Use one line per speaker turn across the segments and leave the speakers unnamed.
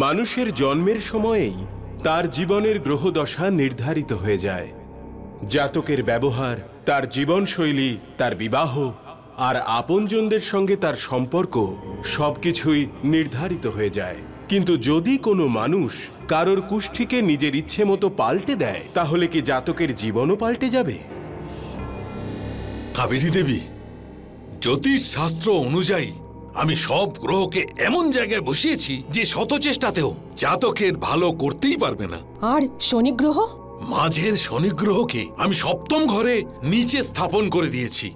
মানুষের জন্মের সময়েই তার জীবনের গ্রহদশা নির্ধারিত হয়ে যায়। জাতকের ব্যবহার, তার জীবনশৈলী, তার বিবাহ আর আপনজনদের সঙ্গে তার সম্পর্ক সবকিছুই নির্ধারিত হয়ে যায়। কিন্তু যদি কোনো মানুষ কারোর কুষ্ঠিকে নিজের ইচ্ছে মতো পাল্টে দেয়, তাহলে কি জাতকের জীবনও পাল্টে যাবে?
কাবেরী দেবী, জ্যোতিষ শাস্ত্র অনুযায়ী আমি সব গ্রহকে এমন জায়গায় বসিয়েছি যে শত চেষ্টাতেও জাতকের ভালো করতেই পারবে না।
আর শনি গ্রহ?
মাঝের শনি গ্রহকে আমি সপ্তম ঘরে নিচে স্থাপন করে দিয়েছি।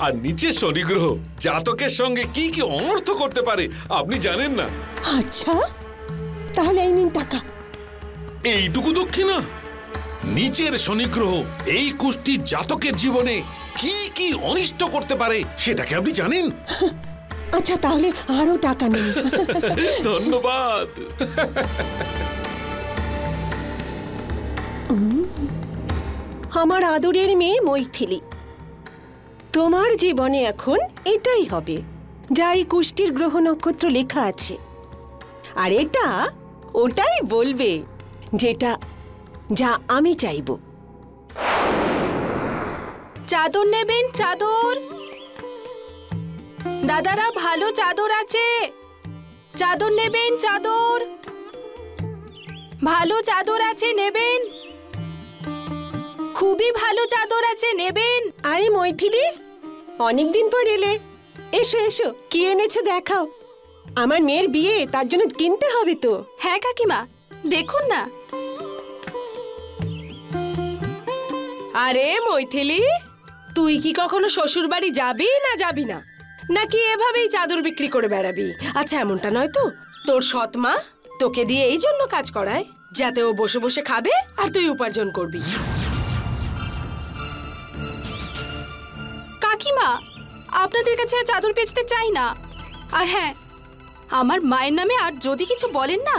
আর নিচে শনি গ্রহ জাতকের সঙ্গে কি কি অনর্থ করতে পারে আপনি জানেন না।
আচ্ছা, তাহলে এই নিন টাকা।
এইটুকু দক্ষিণা? নিচের শনি গ্রহ এই কুষ্ঠির জাতকের জীবনে কি কি অনিষ্ট করতে পারে সেটাকে আপনি জানেন?
আচ্ছা, তাহলে আরো টাকা নিন।
ধন্যবাদ।
আমার আদরের মেয়ে মৈথিলি, তোমার জীবনে এখন এটাই হবে যা এই কুষ্টির গ্রহ নক্ষত্র লেখা আছে, আর এটা ওটাই বলবে যেটা যা আমি চাইব।
চাদর নেবেন? চাদর দাদারা, ভালো চাদর আছে। চাদর নেবেন? চাদর ভালো চাদর আছে, নেবেন? খুবই ভালো চাদর আছে, নেবেন?
আরে মৈথিলি, অনেকদিন পর এলে, এসো এসো, কি এনেছো দেখাও। আমার মেয়ের বিয়ে, তার জন্য কিনতে হবে তো।
হ্যাঁ কাকিমা, দেখুন না।
আরে মৈথিলি, তুই কি কখনো শ্বশুর বাড়ি যাবি না যাবি না, নাকি এভাবেই চাদর বিক্রি করে বেড়াবি? আচ্ছা, এমনটা নয় তো? তোর সৎ মা তোকে দিয়ে এই জন্য কাজ করায় যাতে ও বসে বসে খাবে আর তুই উপার্জন করবি।
কাকিমা, আপনাদের কাছে চাদর বেচতে চাই না। আর হ্যাঁ, আমার মায়ের নামে আর যদি কিছু বলেন না,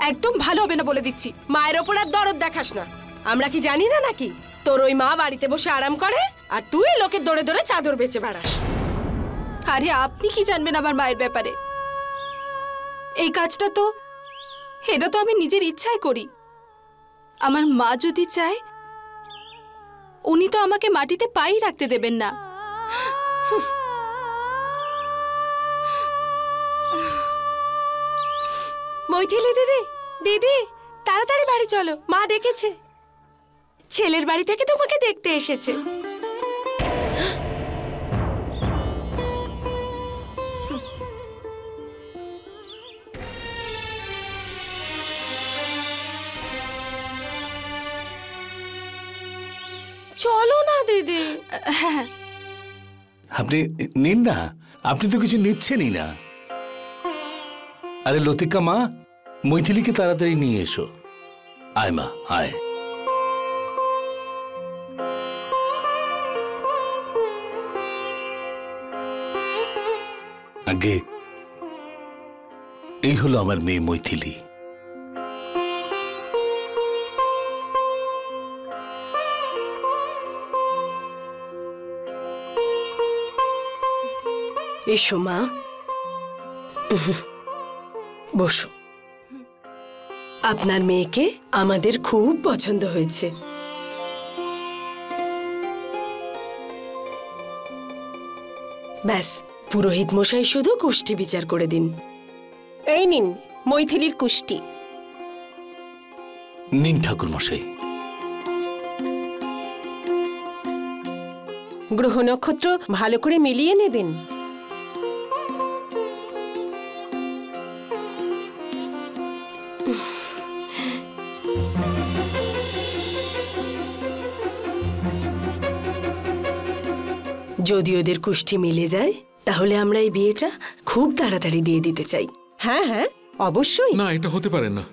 একদম ভালো হবে না বলে দিচ্ছি।
মায়ের ওপর আর দরদ দেখাস না। আমরা কি জানি না নাকি তোর ওই মা বাড়িতে বসে আরাম করে আর তুই লোকের দৌড়ে দৌড়ে চাদর বেচে বেড়াস?
আরে আপনি কি জানবেন আমার মায়ের ব্যাপারে? এই কাজটা তো, এটা তো আমি নিজের ইচ্ছায় করি। আমার মা যদি চায়, উনি তো আমাকে মাটিতে পাই রাখতে দেবেন না।
মৈথিলি দিদি, দিদি তাড়াতাড়ি বাড়ি চলো, মা ডেকেছে। ছেলের বাড়ি থেকে তোমাকে দেখতে এসেছে। চলো না দিদি।
হ্যাঁ,
আপনি নিন না, আপনি তো কিছু নিচ্ছেনই না। আরে লতিকা মা, মৈথিলীকে তাড়াতাড়ি নিয়ে এসো। আয় মা, আয়। আগে এই হলো আমার মেয়ে মৈথিলী।
এসো মা, বসো। আপনার মেয়েকে আমাদের খুব পছন্দ হয়েছে। ব্যাস, পুরোহিত মশাই শুধু কুষ্টি বিচার করে দিন।
এই নিন মৈথিলির কুষ্টি।
নিন ঠাকুর মশাই।
গ্রহ নক্ষত্র ভালো করে মিলিয়ে নেবেন।
যদি ওদের কুষ্টি মিলে যায়, তাহলে আমরা এই বিয়েটা খুব তাড়াতাড়ি দিয়ে দিতে চাই।
হ্যাঁ হ্যাঁ, অবশ্যই।
না, এটা হতে পারে না।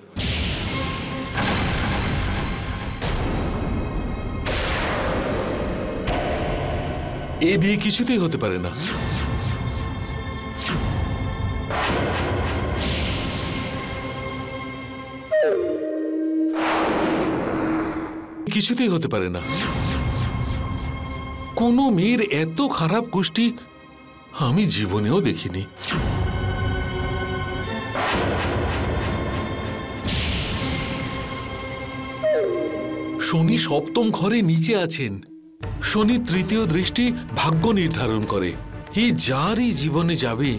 এ বিয়ে কিছুতেই হতে পারে না। কিছুতেই হতে পারে না। কোনো মেয়ের এত খারাপ কুষ্টি আমি জীবনেও দেখিনি। শনি সপ্তম ঘরে নিচে আছেন। শনি তৃতীয় দৃষ্টি ভাগ্য নির্ধারণ করে। এই যারই জীবনে যাবে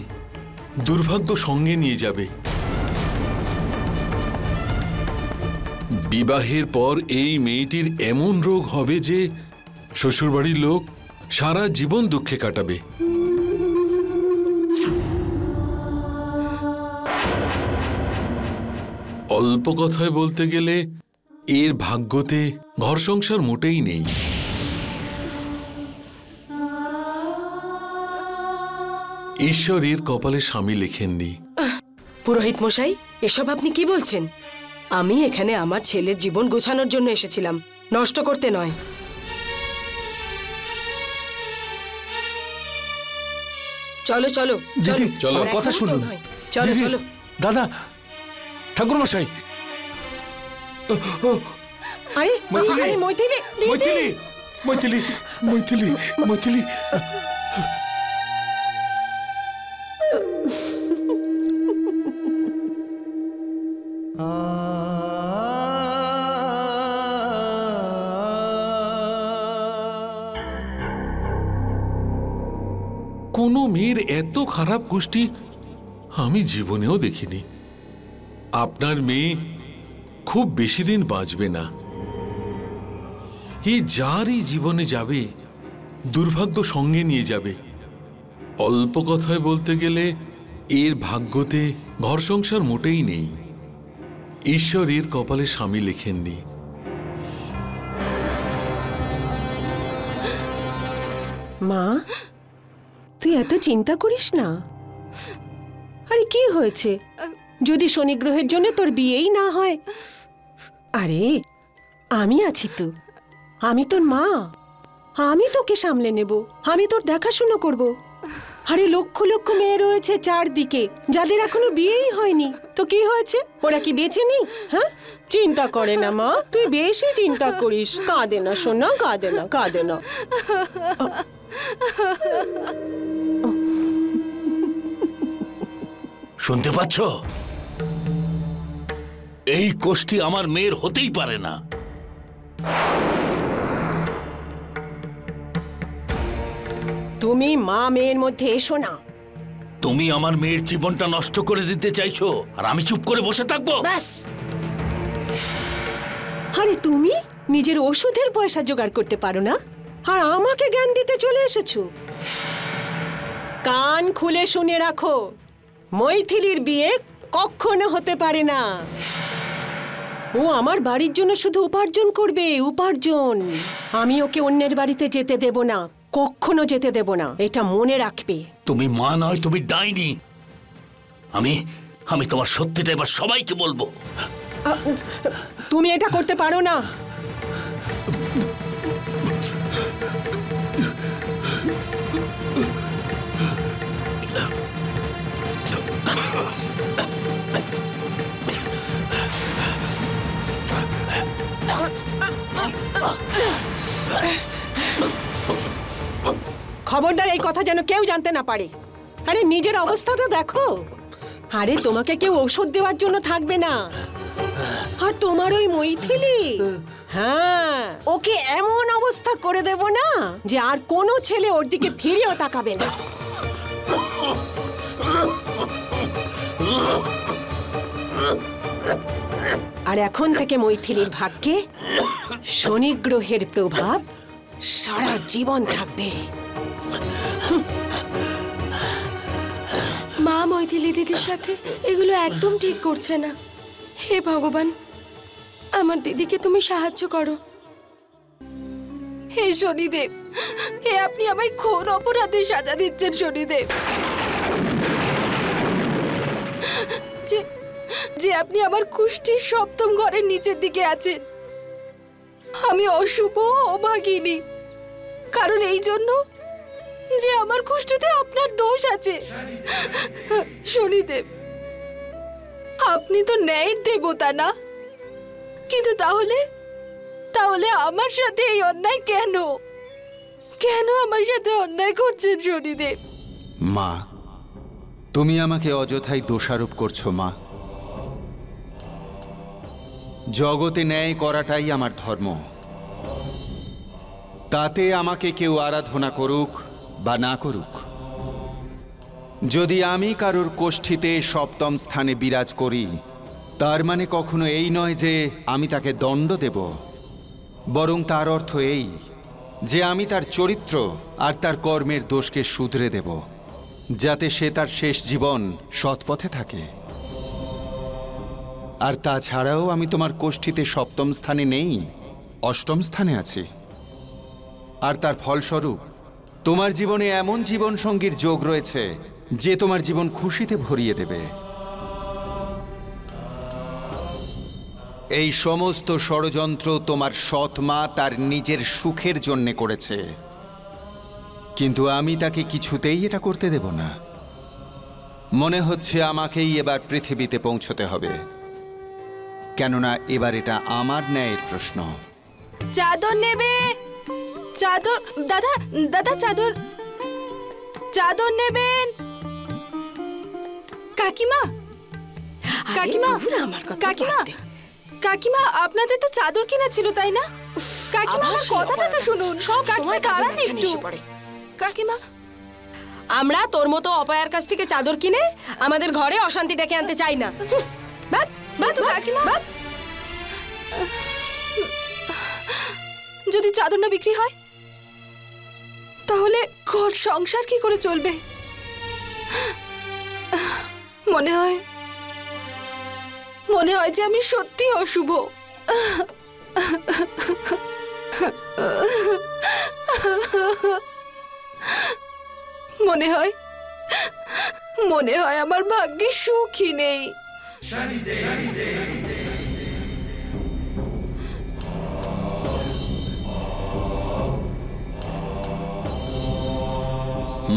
দুর্ভাগ্য সঙ্গে নিয়ে যাবে। বিবাহের পর এই মেয়েটির এমন রোগ হবে যে শ্বশুরবাড়ির লোক সারা জীবন দুঃখে কাটাবে। অল্প কথায় বলতে গেলে এর ভাগ্যতে ঘর সংসার মোটেই নেই। ঈশ্বর এর কপালে স্বামী লেখেননি।
পুরোহিত মশাই, এসব আপনি কি বলছেন? আমি এখানে আমার ছেলের জীবন গোছানোর জন্য এসেছিলাম, নষ্ট করতে নয়। চলো চলো
দিদি,
চলো।
আমার কথা শুনুন।
চলো
দিদি,
চলো।
দাদা, ঠাকুরমশাই,
আরে
মৈথিলি!
আরে মৈথিলি,
মৈথিলি, মৈথিলি, মৈথিলি, মৈথিলি।
কোনো মেয়ের এত খারাপ কুষ্টি আমি জীবনেও দেখিনি। আপনার মেয়ে খুব বেশি দিন বাঁচবে না। এই যারই জীবনে যাবে দুর্ভাগ্য সঙ্গে নিয়ে যাবে। অল্প কথায় বলতে গেলে এর ভাগ্যতে ঘর সংসার মোটেই নেই। ঈশ্বর এর কপালে স্বামী লেখেননি।
মা, তুই এত চিন্তা করিস না। আরে কি হয়েছে যদি শনি গ্রহের জন্য তোর বিয়েই না হয়? আরে আমি আছি তো, আমি তোর মা, আমি তোকে সামলে নেব, আমি তোর দেখাশুনো করব। আরে লক্ষ লক্ষ মেয়ে রয়েছে চারদিকে যাদের এখনো বিয়েই হয়নি, তো কি হয়েছে? ওরা কি বেঁচে নেই? হ্যাঁ, চিন্তা করে না মা, তুই বেশি চিন্তা করিস। কাঁদে না সোনা, কাঁদে না, কাঁদে না।
শুনতে পাচ্ছ? এই কোষ্ঠী আমার মেয়ের হতেই পারে না।
তুমি মা মেয়ের মধ্যে এসো না।
তুমি আমার মেয়ের জীবনটা নষ্ট করে দিতে চাইছো, আর আমি চুপ করে বসে থাকবো?
ব্যাস। আরে তুমি নিজের ওষুধের পয়সা জোগাড় করতে পারো না, আর আমাকে জ্ঞান দিতে চলে এসেছো। কান খুলে শুনে রাখো, মৈথিলির বিয়ে কখনো হতে পারে না। ও আমার বাড়ির জন্য শুধু উপার্জন করবে, উপার্জন। আমি ওকে অন্যের বাড়িতে যেতে দেব না, কখনো যেতে দেব না, এটা মনে রাখবে।
তুমি মা নয়, তুমি ডাইনি। আমি তোমার সত্যিটা এবার সবাইকে বলবো।
তুমি এটা করতে পারো না। খবরদার এই কথা যেন কেউ জানতে না পারে। আরে নিজের অবস্থাটা দেখো। আরে তোমাকে কেউ ওষুধ দেওয়ার জন্য থাকবে না। আর তোমার ওই মৈথিলি, হ্যাঁ, ওকে এমন অবস্থা করে দেব না যে আর কোনো ছেলে ওর দিকে ফিরেও তাকাবে না। আর এখন থেকে মৈথিলির ভাগ্যে শনি গ্রহের প্রভাব সারা জীবন থাকবে।
মা মৈথিলি দিদির সাথে এগুলো একদম ঠিক করছে না। হে ভগবান, আমার দিদিকে তুমি সাহায্য করো।
হে শনিদেব, হে আপনি আমায় ঘোর অপরাধে সাজা দিচ্ছেন শনিদেব। যে আপনি আমার কুষ্ঠির সপ্তম ঘরের নিচের দিকে আছেন। আমি অশুভ, অভাগিনী, কারণ এই জন্য যে আমার কুষ্ঠিতে আপনার দোষ আছে। শনিদেব, আপনি তো ন্যায়ের দেবতা না, কিন্তু তাহলে আমার সাথে এই অন্যায় কেন? কেন আমার সাথে অন্যায় করছেন শনিদেব?
মা, তুমি আমাকে অযথাই দোষারোপ করছো মা। জগতে ন্যায় করাটাই আমার ধর্ম। তাতে আমাকে কেউ আরাধনা করুক বা না করুক, যদি আমি কারোর কোষ্ঠীতে সপ্তম স্থানে বিরাজ করি, তার মানে কখনো এই নয় যে আমি তাকে দণ্ড দেব, বরং তার অর্থ এই যে আমি তার চরিত্র আর তার কর্মের দোষকে শুধরে দেব, যাতে সে তার শেষ জীবন সৎপথে থাকে। আর তাছাড়াও আমি তোমার কোষ্ঠীতে সপ্তম স্থানে নেই, অষ্টম স্থানে আছি। আর তার ফলস্বরূপ তোমার জীবনে এমন জীবন সঙ্গীর যোগ রয়েছে যে তোমার জীবন খুশিতে ভরিয়ে দেবে। এই সমস্ত ষড়যন্ত্র তোমার সৎ মা তার নিজের সুখের জন্যে করেছে, কিন্তু আমি তাকে কিছুতেই এটা করতে দেব না। মনে হচ্ছে আমাকেই এবার পৃথিবীতে পৌঁছতে হবে, কেননা এবার এটা আমার ন্যায়ের প্রশ্ন।
চাদর নেবে? চাদর দাদা, দাদা চাদর, চাদর নেবেন? কাকিমা, কাকিমা, কাকিমা, কাকিমা, আপনাদের তো চাদর কিনা ছিল তাই না? কাকিমা আমার কথাটা তো শুনুন। কাকিমা দাঁড়ান একটু। কাকিমা,
আমরা তোর মতো অপায়ার কাছ থেকে চাদর কিনে আমাদের ঘরে অশান্তি ডেকে আনতে চাই না।
কাকিমা, যদি চাদর না বিক্রি হয় তাহলে ঘর সংসার কি করে চলবে? মনে হয় যে আমি সত্যি অশুভ। মনে হয় আমার ভাগ্যে সুখই নেই।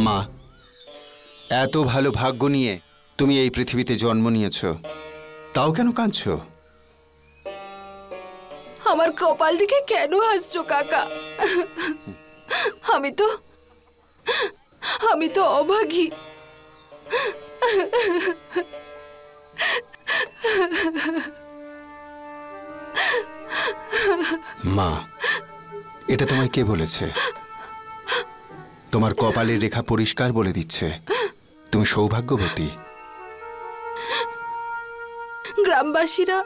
মা, এত ভালো ভাগ্য নিয়ে তুমি এই পৃথিবীতে জন্ম নিয়েছ, তাও কেন কাঁদছো?
আমার কপাল দিকে কেন হাসছো কাকা? আমি তো অভাগী।
মা, এটা তোমায় কে বলেছে? তোমার কপালের রেখা পরিষ্কার বলে দিচ্ছে তুমি সৌভাগ্যবতী।
গ্রামবাসীরা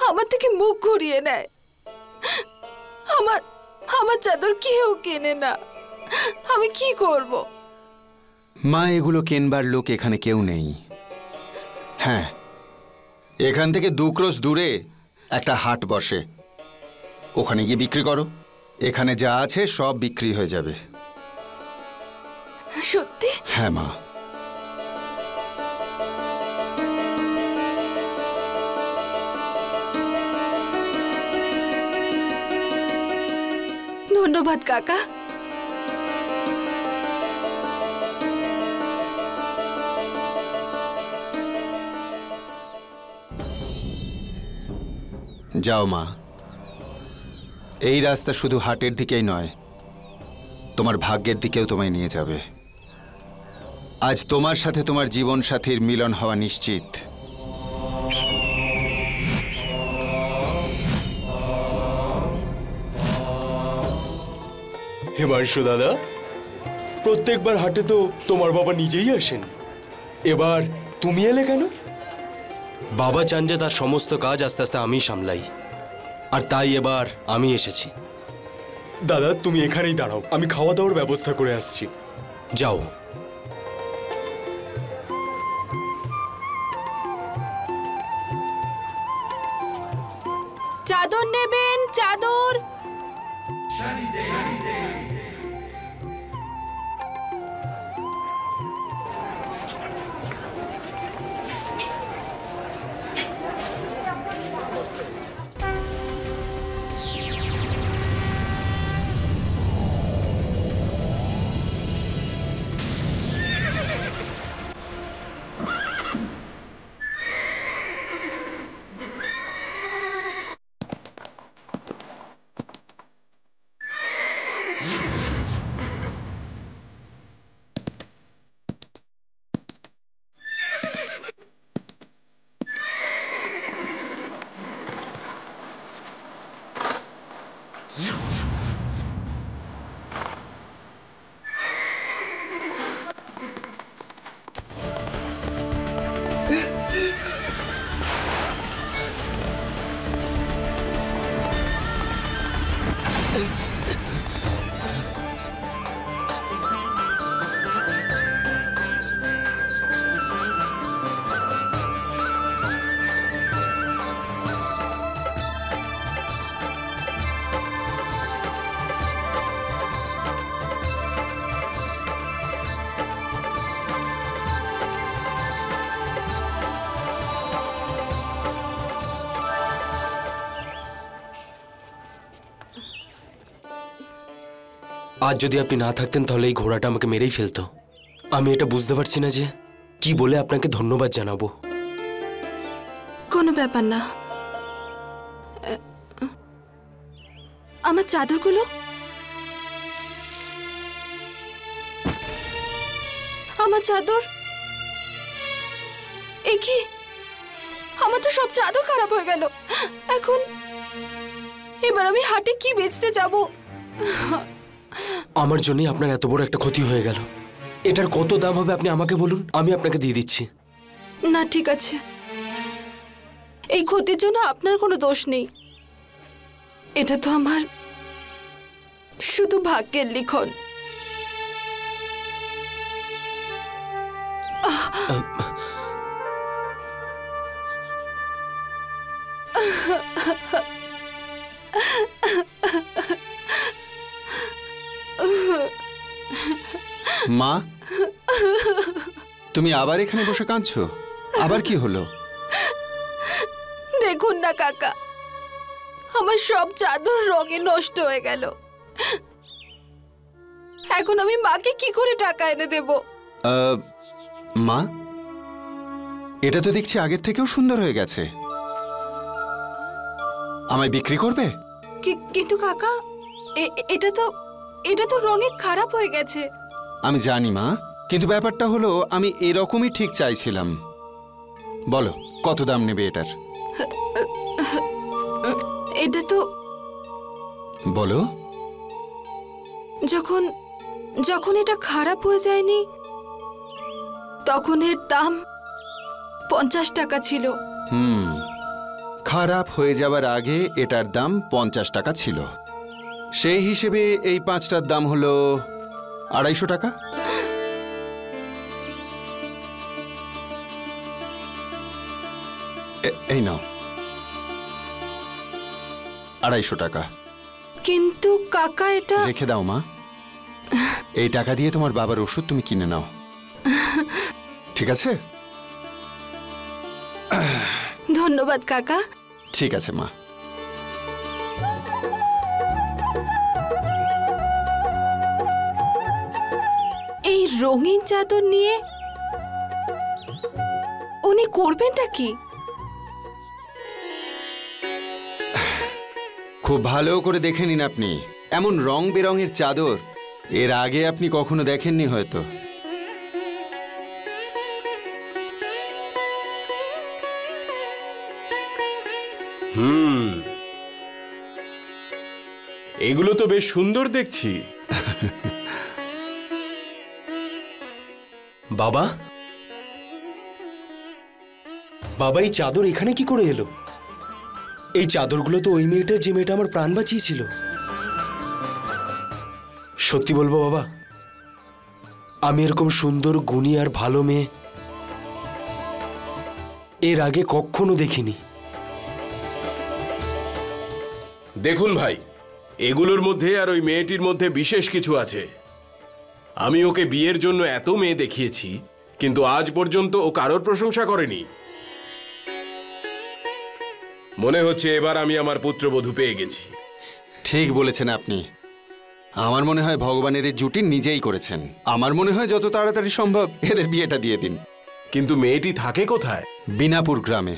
আমার থেকে মুখ ঘুরিয়ে নেয়। আমার চাদর কেউ কেনে না। আমি কি করব?
মা, এগুলো কেনবার লোক এখানে কেউ নেই। হ্যাঁ, এখান থেকে 2 ক্রোশ দূরে একটা হাট বসে, ওখানে গিয়ে বিক্রি করো। এখানে যা আছে সব বিক্রি হয়ে যাবে।
সত্যি?
হ্যাঁ মা।
ধন্যবাদ কাকা।
যাও মা, এই রাস্তা শুধু হাটের দিকেই নয়, তোমার ভাগ্যের দিকেও তোমায় নিয়ে যাবে। আজ তোমার সাথে তোমার জীবন সাথীর মিলন হওয়া নিশ্চিত।
হিমাংশু দাদা, প্রত্যেকবার হাটে তো তোমার বাবা নিজেই আসেন, এবার তুমি এলে কেন?
বাবা চান যে তার সমস্ত কাজ আস্তে আস্তে আমি সামলাই, আর তাই এবার আমি এসেছি।
দাদা, তুমি এখানেই দাঁড়াও, আমি খাওয়া দাওয়ার ব্যবস্থা করে আসছি।
যাও।
চাদর নেবেন? চাদর?
আজ যদি আপনি না থাকতেন তাহলে এই ঘোড়াটা আমাকে মেরেই ফেলতো। আমি এটা বুঝতে পারছি না যে কি বলে আপনাকে ধন্যবাদ জানাবো।
কোনো ব্যাপার না। আমার চাদরগুলো, আমার চাদর, এ কি? আমার তো সব চাদর খারাপ হয়ে গেল। এখন এবার আমি হাটে কি বেচতে যাব?
আমার জন্যই আপনার এত বড় একটা ক্ষতি হয়ে গেল। এটার কত দাম হবে আপনি আমাকে বলুন, আমি আপনাকে দিয়ে দিচ্ছি।
না, ঠিক আছে, এই ক্ষতির জন্য আপনার কোনো দোষ নেই। এটা তো আমার শুধু ভাগ্যের লিখন।
মা, তুমি আবার এখানে বসে কাঁদছো? আবার কি হলো?
দেখুন না কাকা, আমার সব চাদর রঙে নষ্ট হয়ে গেল। এখন আমি মাকে কি করে টাকা এনে দেব?
মা, এটা তো দেখছি আগের থেকেও সুন্দর হয়ে গেছে। আমায় বিক্রি করবে?
কিন্তু কাকা, এটা তো রঙে খারাপ হয়ে গেছে।
আমি জানি মা, কিন্তু ব্যাপারটা হলো আমি এরকমই ঠিক চাইছিলাম। বলো, কত দাম নেবে এটার?
এটা তো
বলো।
যখন এটা খারাপ হয়ে যায়নি তখন এর দাম 50 টাকা ছিল।
খারাপ হয়ে যাবার আগে এটার দাম 50 টাকা ছিল। সেই হিসেবে এই 5টার দাম হলো 250 টাকা। এই নাও 250 টাকা।
কিন্তু কাকা, এটা
রেখে দাও মা। এই টাকা দিয়ে তোমার বাবার ওষুধ তুমি কিনে নাও, ঠিক আছে?
ধন্যবাদ কাকা।
ঠিক আছে মা।
এই রঙিন চাদর নিয়ে উনি করবেনটা কি?
খুব ভালো করে দেখে নিন আপনি। এমন রং বেরঙের চাদর এর আগে আপনি কখনো দেখেননি হয়তো।
এগুলো তো বেশ সুন্দর দেখছি।
বাবা, বাবা, এই চাদর এখানে কি করে এলো? এই চাদরগুলো তো ওই মেয়েটার, যে মেয়েটা আমার প্রাণ বাঁচিয়েছিল। সত্যি বলবো বাবা, আমি এরকম সুন্দর, গুণী আর ভালো মেয়ে এর আগে কখনো দেখিনি।
দেখুন ভাই, এগুলোর মধ্যে আর ওই মেয়েটির মধ্যে বিশেষ কিছু আছে। আমি ওকে বিয়ের জন্য এত মেয়ে দেখিয়েছি, কিন্তু আজ পর্যন্ত ও কারোর প্রশংসা করেনি। মনে হচ্ছে এবার আমি আমার পুত্রবধূ পেয়ে গেছি।
ঠিক বলেছেন আপনি। আমার মনে হয় ভগবান এদের জুটি নিজেই করেছেন। আমার মনে হয় যত তাড়াতাড়ি সম্ভব এদের বিয়েটা দিয়ে দিন।
কিন্তু মেয়েটি থাকে কোথায়?
বিনাপুর গ্রামে।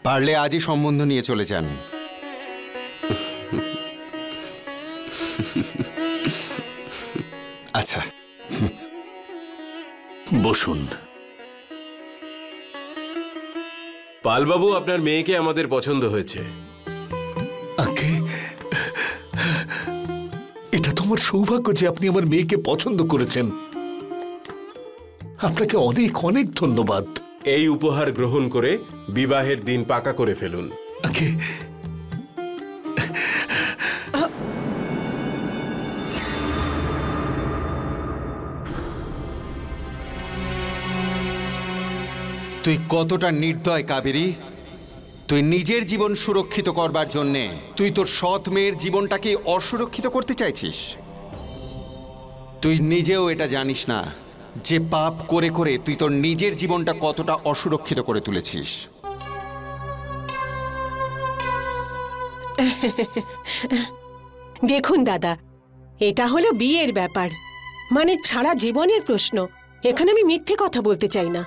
পারলে আজই সম্বন্ধ নিয়ে চলে যান। আচ্ছা,
বসুন।
পালবাবু, আপনার মেয়েকে আমাদের পছন্দ হয়েছে।
আগে এটা তো আমার সৌভাগ্য যে আপনি আমার মেয়েকে পছন্দ করেছেন। আপনাকে অনেক অনেক ধন্যবাদ।
এই উপহার গ্রহণ করে বিবাহের দিন পাকা করে ফেলুন।
আগে
তুই কতটা নির্দয় কাবেরী। তুই নিজের জীবন সুরক্ষিত করবার জন্যে তুই তোর সৎ মেয়ের জীবনটাকে অসুরক্ষিত করতে চাইছিস। তুই নিজেও এটা জানিস না যে পাপ করে করে তুই তোর নিজের জীবনটা কতটা অসুরক্ষিত করে তুলেছিস।
দেখুন দাদা, এটা হলো বিয়ের ব্যাপার, মানে সারা জীবনের প্রশ্ন। এখানে আমি মিথ্যে কথা বলতে চাই না।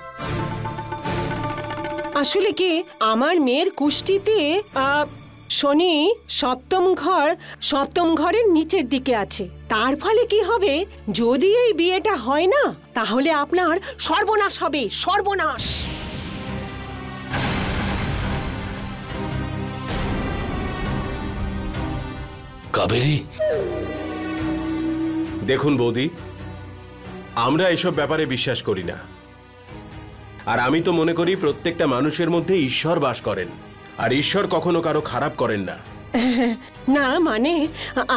আসলে কি, আমার মেয়ের কুষ্টিতে শনি সপ্তম ঘরের নিচের দিকে আছে। তার ফলে কি হবে, যদি এই বিয়েটা হয় না, তাহলে আপনার সর্বনাশ হবে, সর্বনাশ।
কাবেরী,
দেখুন বৌদি, আমরা এসব ব্যাপারে বিশ্বাস করি না। আর আমি তো মনে করি প্রত্যেকটা মানুষের মধ্যে ঈশ্বর বাস করেন, আর ঈশ্বর কখনো কারো খারাপ করেন না।
না মানে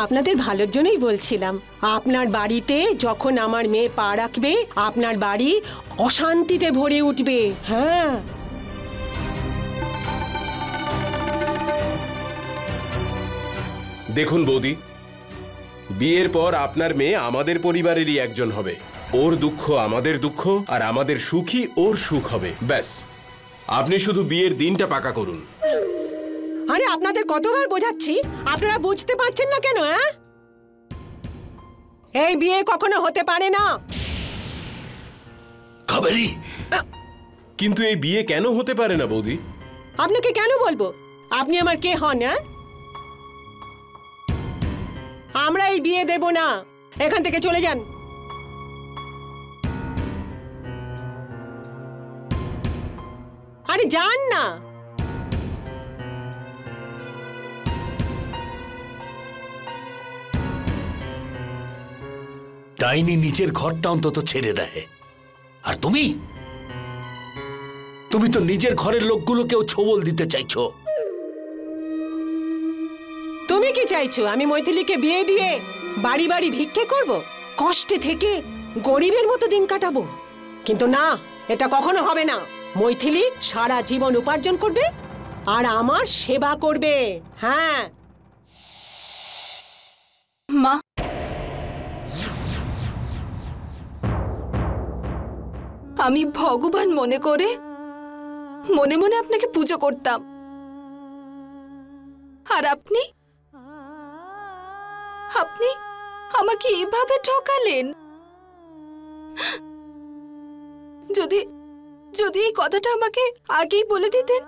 আপনাদের ভালোর জন্যই বলছিলাম। আপনার বাড়িতে যখন আমার মেয়ে পা রাখবে, আপনার বাড়ি অশান্তিতে ভরে উঠবে। হ্যাঁ,
দেখুন বৌদি, বিয়ের পর আপনার মেয়ে আমাদের পরিবারেরই একজন হবে। ওর দুঃখ আমাদের দুঃখ, আর আমাদের সুখই ওর সুখ হবে। ব্যাস, আপনি শুধু বিয়ের দিনটা পাকা করুন।
আরে আপনাদের কতবার বোঝাচ্ছি, আপনারা বুঝতে পারছেন না কেন? হ্যাঁ, এই বিয়ে কখনো হতে পারে না।
কাবেরী,
কিন্তু এই বিয়ে কেন হতে পারে না বৌদি?
আপনাকে কেন বলবো? আপনি আমার কে হন? হ্যাঁ, আমরা এই বিয়ে দেব না। এখান থেকে চলে যান। আরে যান না।
ডাইনি নিচের ঘরটা অন্তত ছেড়ে দেয়, আর তুমি তো নিজের ঘরের লোকগুলোকেও ছোবল দিতে চাইছো।
তুমি কি চাইছো আমি মৈথিলীকে বিয়ে দিয়ে বাড়ি বাড়ি ভিক্ষে করব, কষ্টে থেকে গরিবের মতো দিন কাটাবো? কিন্তু না, এটা কখনো হবে না। মৈথিলী সারা জীবন উপার্জন করবে আর আমার সেবা করবে। হ্যাঁ
মা, আমি ভগবান মনে করে মনে মনে আপনাকে পুজো করতাম, আর আপনি আপনি আমাকে এভাবে ঠকালেন। যদি যদি এই কথাটা আমাকে আগেই বলে দিতেন,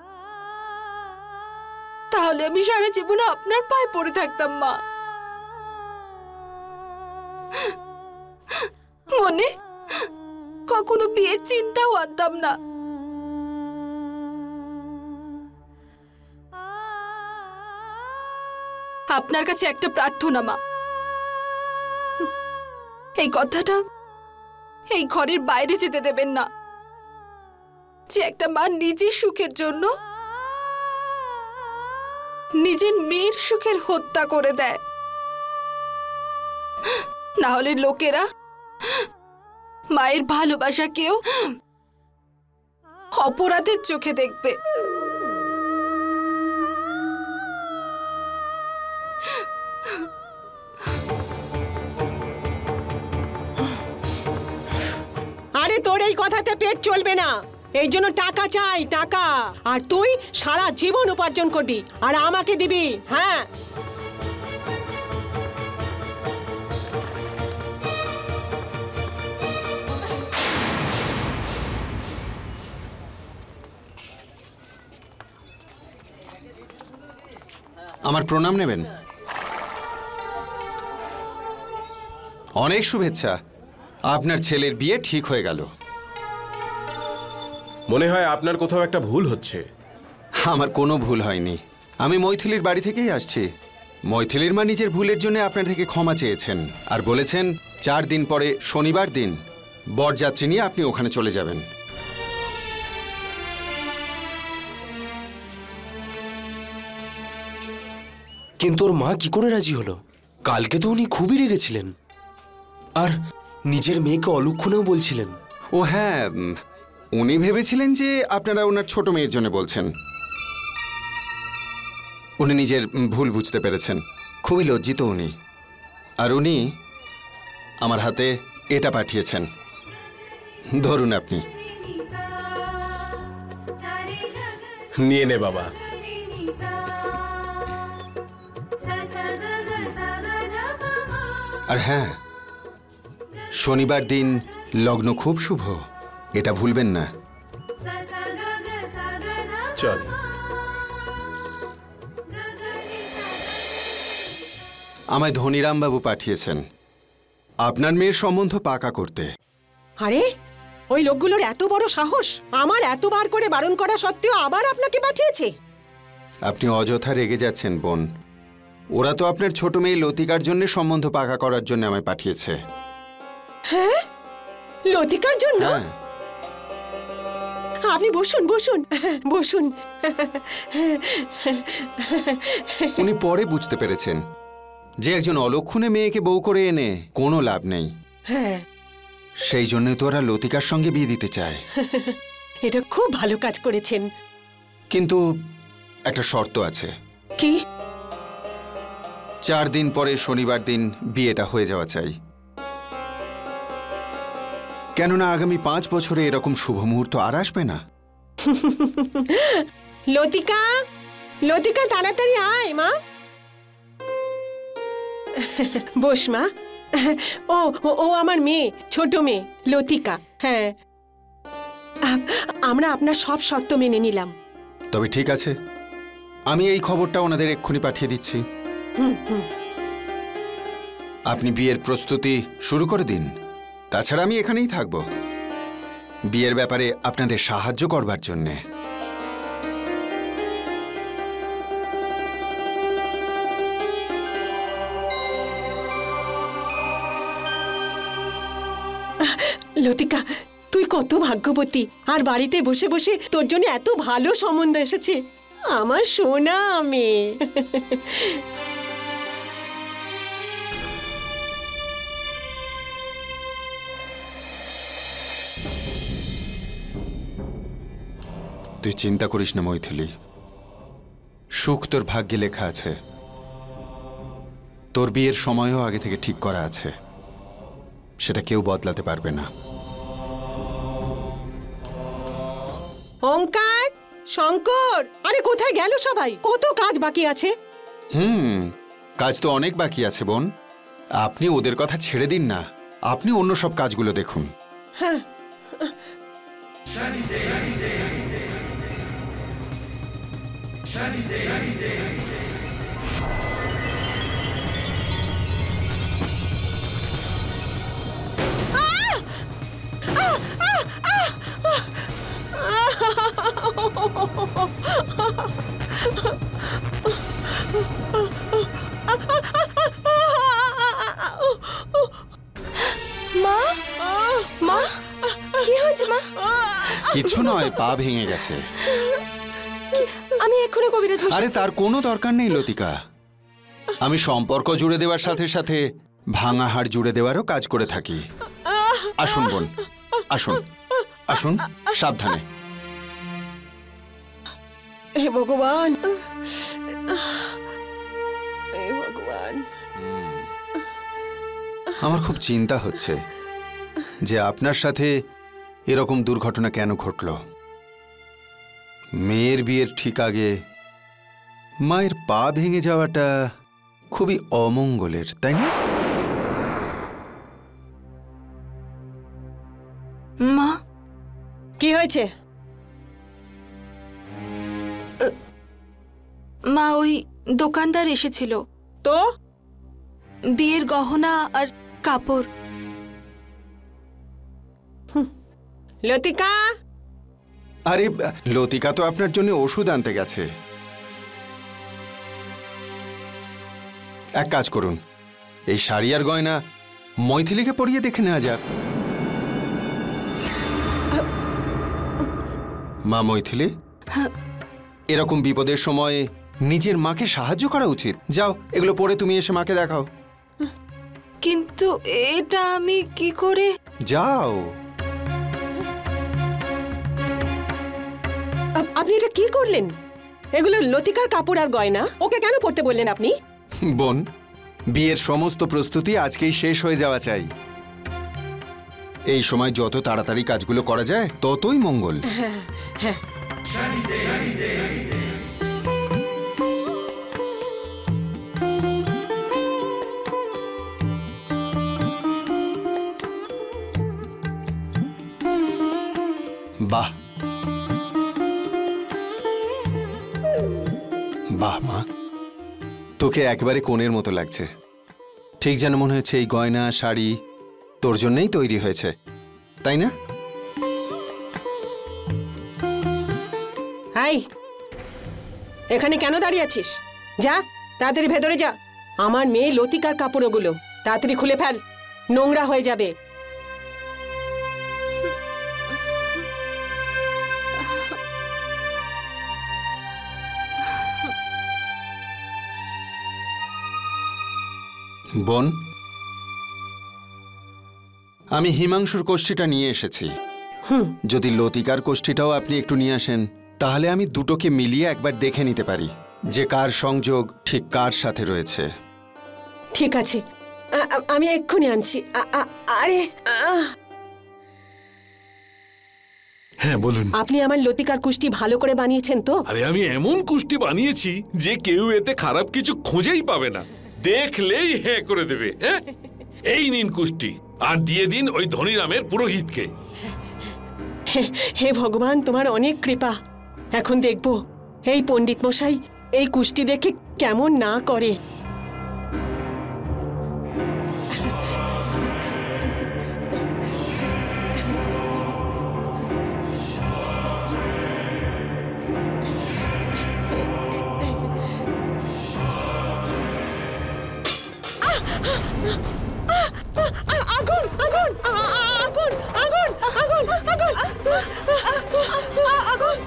তাহলে আমি সারা জীবন আপনার পায়ে পড়ে থাকতাম মা। মনে কখনো বিয়ের চিন্তাও আনতাম না। আপনার কাছে একটা প্রার্থনা মা, এই কথাটা এই ঘরের বাইরে যেতে দেবেন না, যে একটা মা নিজের সুখের জন্য নিজের মেয়ের সুখের হত্যা করে দেয়। না হলে লোকেরা মায়ের ভালোবাসাকেও অপরাধের চোখে দেখবে।
আরে তোর এই কথাতে পেট চলবে না, এই জন্য টাকা চাই, টাকা। আর তুই সারা জীবন উপার্জন করবি আর আমাকে দিবি। হ্যাঁ,
আমার প্রণাম নেবেন। অনেক শুভেচ্ছা, আপনার ছেলের বিয়ে ঠিক হয়ে গেল।
মনে হয় আপনার কোথাও একটা ভুল হচ্ছে।
আমার কোনো ভুল হয়নি, আমি মৈথিলীর বাড়ি থেকেই আসছি। মৈথিলীর মা নিজের ভুলের জন্য আপনার থেকে ক্ষমা চেয়েছেন আর বলেছেন 4 দিন পরে শনিবার দিন বরযাত্রী নিয়ে আপনি ওখানে চলে যাবেন।
কিন্তু ওর মা কি করে রাজি হলো? কালকে তো উনি খুবই রেগেছিলেন, আর নিজের মেয়েকে অলক্ষণেও বলছিলেন।
ও হ্যাঁ, উনি ভেবেছিলেন যে আপনারা ওনার ছোট মেয়ের জন্য বলছেন। উনি নিজের ভুল বুঝতে পেরেছেন, খুবই লজ্জিত উনি। আর উনি আমার হাতে এটা পাঠিয়েছেন, ধরুন আপনি।
নিয়ে নে বাবা।
আর হ্যাঁ, শনিবার দিন লগ্ন খুব শুভ, এটা ভুলবেন না।
চল।
আমায় ধনীরাম বাবু পাঠিয়েছেন আপনার মেয়ের সম্বন্ধ পাকা করতে।
আরে ওই লোকগুলোর এত বড় সাহস, আমার এতবার করে বারণ করা সত্ত্বেও আবার আপনাকে পাঠিয়েছে।
আপনি অযথা রেগে যাচ্ছেন বোন। ওরা তো আপনার ছোট মেয়ে লতিকার জন্য সম্বন্ধ পাকা করার জন্য আমায় পাঠিয়েছে।
হ্যাঁ, লতিকার জন্য?
হ্যাঁ।
আপনি বসুন বসুন বসুন।
উনি পরে বুঝতে পেরেছেন যে একজন অলক্ষণে মেয়েকে বউ করে এনে কোনো লাভ নেই।
হ্যাঁ,
সেই জন্য তো ওরা লতিকার সঙ্গে বিয়ে দিতে চায়।
এটা খুব ভালো কাজ করেছেন।
কিন্তু একটা শর্ত আছে।
কি?
4 দিন পরে শনিবার দিন বিয়েটা হয়ে যাওয়া চাই, কেননা আগামী 5 বছরে এরকম শুভ মুহূর্ত আর আসবে না।
লতিকা, লতিকা তাড়াতাড়ি আয় মা। বস মা। ও ও আমার মেয়ে, ছোট মেয়ে লতিকা। হ্যাঁ, আমরা আপনার সব শর্ত মেনে নিলাম।
তবে ঠিক আছে, আমি এই খবরটা ওনাদের এক্ষুনি পাঠিয়ে দিচ্ছি। আপনি বিয়ের প্রস্তুতি শুরু করে দিন। তাছাড়া আমি এখানেই থাকব বিয়ের ব্যাপারে আপনাদের সাহায্য করবার জন্যে।
লতিকা, তুই কত ভাগ্যবতী। আর বাড়িতে বসে বসে তোর জন্য এত ভালো সম্বন্ধ এসেছে। আমার সোনা মেয়ে।
তুই চিন্তা করিস না মৈথিলি, সুখ তোর ভাগ্যে লেখা আছে। তোর বিয়ের সময়ও আগে থেকে ঠিক করা আছে, সেটা কেউ বদলাতে পারবে না।
ওঙ্কার, শঙ্কর, আরে কোথায় গেল সবাই? কত কাজ বাকি আছে।
কাজ তো অনেক বাকি আছে বোন। আপনি ওদের কথা ছেড়ে দিন না, আপনি অন্য সব কাজগুলো দেখুন।
হ্যাঁ,
মা, মা, কি হয়েছে মা?
কিছু নয়, পা ভেঙে গেছে।
আমি এক্ষুনি কবিরাজ বসে।
আরে তার কোনো দরকার নেই লতিকা। আমি সম্পর্ক জুড়ে দেওয়ার সাথে সাথে ভাঙা হাড় জুড়ে দেওয়ারও কাজ করে থাকি। আসুন বোন, আসুন আসুন, সাবধানে।
হে ভগবান, হে ভগবান।
আমার খুব চিন্তা হচ্ছে যে আপনার সাথে এরকম দুর্ঘটনা কেন ঘটল। মেয়ের বিয়ের ঠিক আগে মায়ের পা ভেঙে যাওয়াটা খুবই অমঙ্গলের, তাই না?
মা,
কি হয়েছে?
মা ওই দোকানদার এসেছিল
তো
বিয়ের গহনা আর কাপড়।
লতিকা,
আরে লতিকা তো আপনার জন্য ওষুধ আনতে গেছে। এক কাজ করুন, এই শাড়ি আর গয়না মৈথিলীকে পরিয়ে দেখে নেওয়া যাক। মা মৈথিলী, এরকম বিপদের সময় নিজের মাকে সাহায্য করা উচিত। যাও, এগুলো পরে তুমি এসে মাকে দেখাও।
কিন্তু এটা আমি কি করে?
যাও।
আপনি এটা কি করলেন? এগুলো লতিকার কাপড় আর গয়না, ওকে কেন পড়তে বললেন আপনি?
বোন, বিয়ের সমস্ত প্রস্তুতি আজকেই শেষ হয়ে যাওয়া চাই। এই সময় যত তাড়াতাড়ি কাজগুলো করা যায় ততই মঙ্গল।
হ্যাঁ,
বাহ বাহ মা, তোকে একেবারে কোণের মতো লাগছে। ঠিক যেন মনে হচ্ছে এই গয়না শাড়ি তোর জন্যই তৈরি হয়েছে, তাই না?
হাই, এখানে কেন দাঁড়িয়ে আছিস? যা তাড়াতাড়ি ভেতরে যা। আমার মেয়ে লতিকার কাপড় ওগুলো, তাড়াতাড়ি খুলে ফেল, নোংরা হয়ে যাবে।
বোন, আমি হিমাংশুর কোষ্ঠীটা নিয়ে এসেছি। যদি লতিকার কোষ্ঠীটাও আপনি একটু নিয়ে আসেন, তাহলে আমি দুটোকে মিলিয়ে একবার দেখে নিতে পারি যে কার সংযোগ ঠিক কার সাথে রয়েছে।
ঠিক আছে, আমি এক্ষুনি আনছি। আরে
হ্যাঁ বলুন।
আপনি আমার লতিকার কুষ্টি ভালো করে বানিয়েছেন তো?
আরে আমি এমন কুষ্টি বানিয়েছি যে কেউ এতে খারাপ কিছু খুঁজেই পাবে না, দেখলেই হ্যাঁ করে দেবে। হ্যাঁ, এই নিন কুষ্টি, আর দিয়ে দিন ওই ধনীরামের পুরোহিতকে।
হে ভগবান, তোমার অনেক কৃপা। এখন দেখব এই পণ্ডিত মশাই এই কুষ্টি দেখে কেমন না করে। আগুন আগুন আগুন আগুন আগুন আগুন আগুন!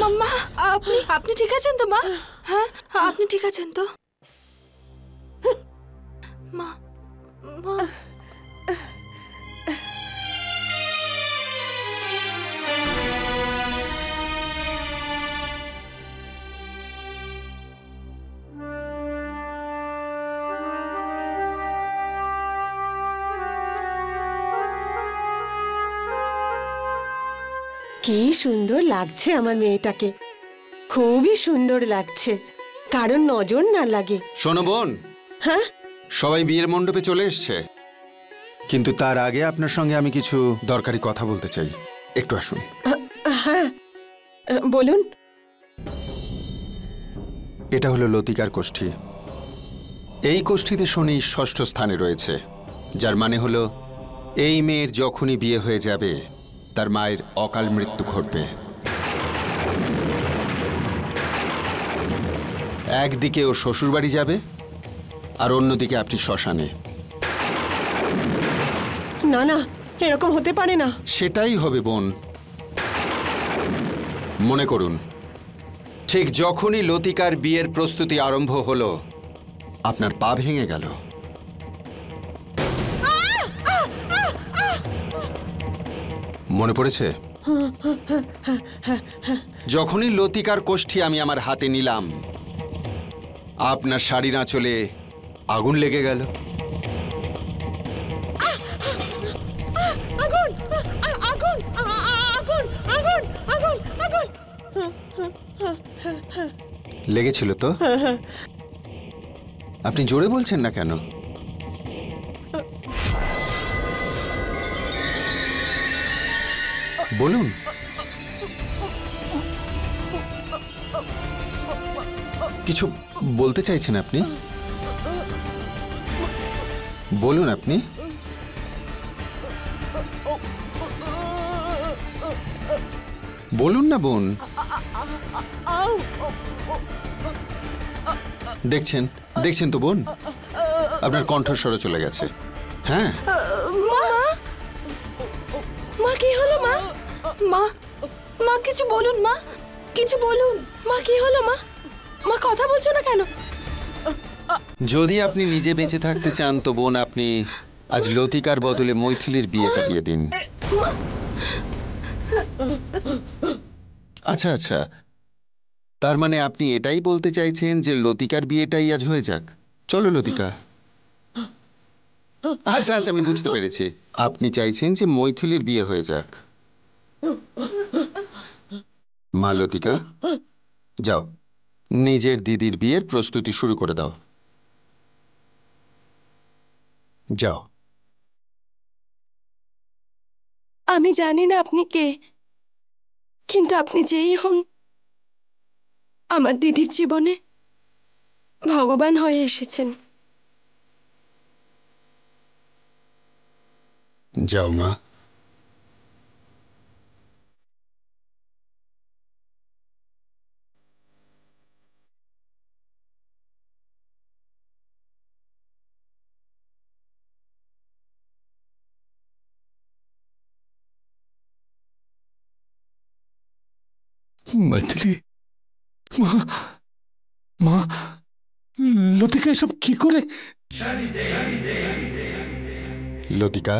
মাম্মা, আপনি ঠিক আছেন তো মা? হ্যাঁ, আপনি ঠিক আছেন তো মা? মা,
কি সুন্দর লাগছে আমার মেয়েটাকে, খুবই সুন্দর লাগছে, কারণ নজর না লাগে।
শোনো বোন,
হ্যাঁ,
সবাই বিয়ের মণ্ডপে চলে এসছে, কিন্তু তার আগে আপনার সঙ্গে আমি কিছু দরকারি কথা বলতে চাই। একটু আসুন।
হ্যাঁ বলুন।
এটা হলো লতিকার কোষ্ঠী। এই কোষ্ঠীতে শনি ষষ্ঠ স্থানে রয়েছে, যার মানে হলো এই মেয়ের যখনই বিয়ে হয়ে যাবে তার মায়ের অকাল মৃত্যু ঘটবে। একদিকে ও শ্বশুরবাড়ি যাবে আর অন্যদিকে আপনি শ্মশানে।
না না, এরকম হতে পারে না।
সেটাই হবে বোন। মনে করুন, ঠিক যখনই লতিকার বিয়ের প্রস্তুতি আরম্ভ হলো আপনার পা ভেঙে গেল। মনে পড়েছে? যখনই লতিকার কোষ্ঠী আমি আমার হাতে নিলাম আপনার শাড়ির আঁচলে আগুন লেগে গেল।
আগুন আগুন আগুন আগুন আগুন আগুন!
লেগেছিল তো? আপনি জোরে বলছেন না কেন? বলুন। কিছু বলতে চাইছেন আপনি? বলুন আপনি। বলুন না বোন। দেখছেন দেখছেন তো বোন, আপনার কণ্ঠস্বর চলে গেছে। হ্যাঁ
মা কি হলো মা?
মা মা কিছু বলুন, মা কিছু বলুন।
মা কি হলো মা? মা কথা বলছো না কেন?
যদি আপনি নিজে বেঁচে থাকতে চান তো বোন আপনি আজ লতিকার বদলে মৈথিলীর বিয়েটা দিয়ে দিন। আচ্ছা আচ্ছা, তার মানে আপনি এটাই বলতে চাইছেন যে লতিকার বিয়েটাই আজ হয়ে যাক। চলো লতিকা। আচ্ছা আচ্ছা, আমি বুঝতে পেরেছি, আপনি চাইছেন যে মৈথিলীর বিয়ে হয়ে যাক। মা লতিকা, যাও নিজের দিদির বিয়ের প্রস্তুতি শুরু করে দাও। যাও।
আমি জানি না আপনি কে, কিন্তু আপনি যেই হন আমার দিদির জীবনে ভগবান হয়ে এসেছেন।
যাও মা।
মৈথিলি, মা, মা, লতিকা এসব কি করে?
লতিকা,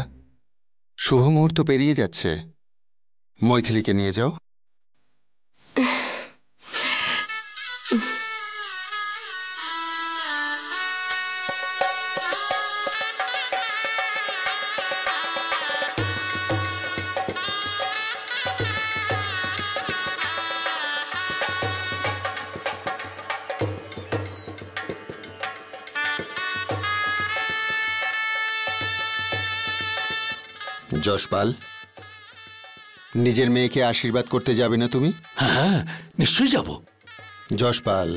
শুভ মুহূর্ত পেরিয়ে যাচ্ছে, মৈথিলীকে নিয়ে যাও। যশপাল, নিজের মেয়েকে আশীর্বাদ করতে যাবে না তুমি?
হ্যাঁ, নিশ্চয়ই যাব।
যশপাল,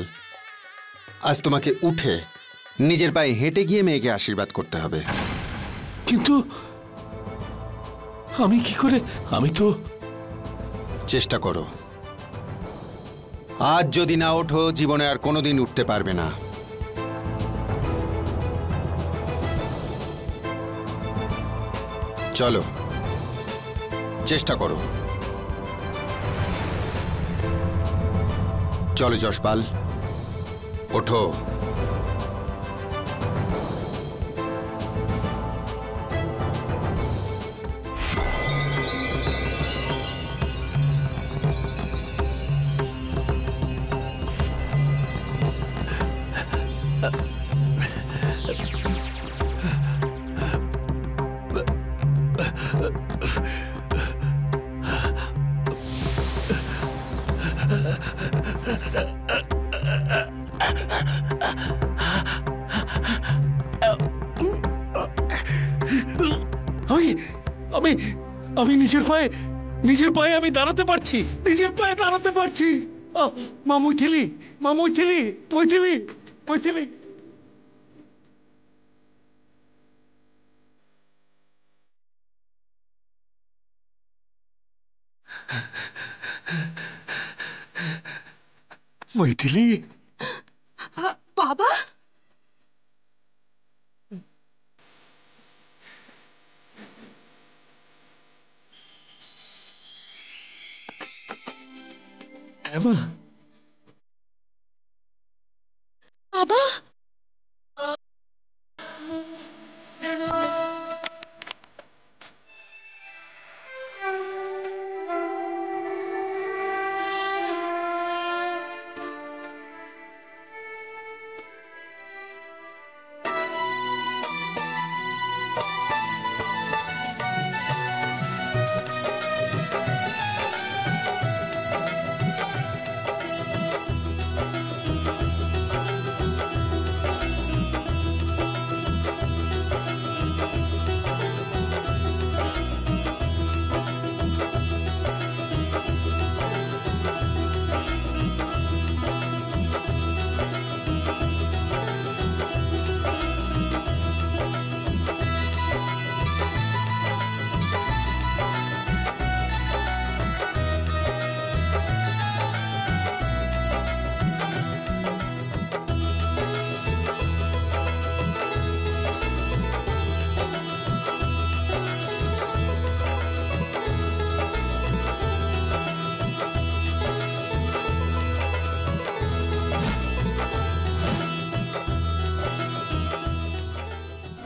আজ তোমাকে উঠে নিজের পায়ে হেঁটে গিয়ে মেয়েকে আশীর্বাদ করতে হবে।
কিন্তু আমি কি করে? আমি তো...
চেষ্টা করো, আজ যদি না ওঠো জীবনে আর কোনোদিন উঠতে পারবে না। চলো, চেষ্টা করো। চলো যশপাল, ওঠো।
আমি আমি নিজের পায়ে আমি দাঁড়াতে পারছি, নিজের পায়ে দাঁড়াতে পারছি। মা মৈথিলি, মা মৈথিলি, মৈথিলি, মৈথিলি। মৈথিলি,
বাবা,
মা,
বাবা,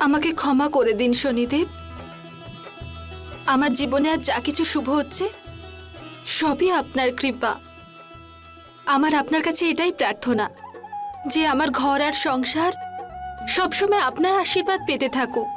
আমাকে ক্ষমা করে দিন শনিদেব। আমার জীবনে আর যা কিছু শুভ হচ্ছে সবই আপনার কৃপা। আমার আপনার কাছে এটাই প্রার্থনা যে আমার ঘর আর সংসার সবসময় আপনার আশীর্বাদ পেতে থাকুক।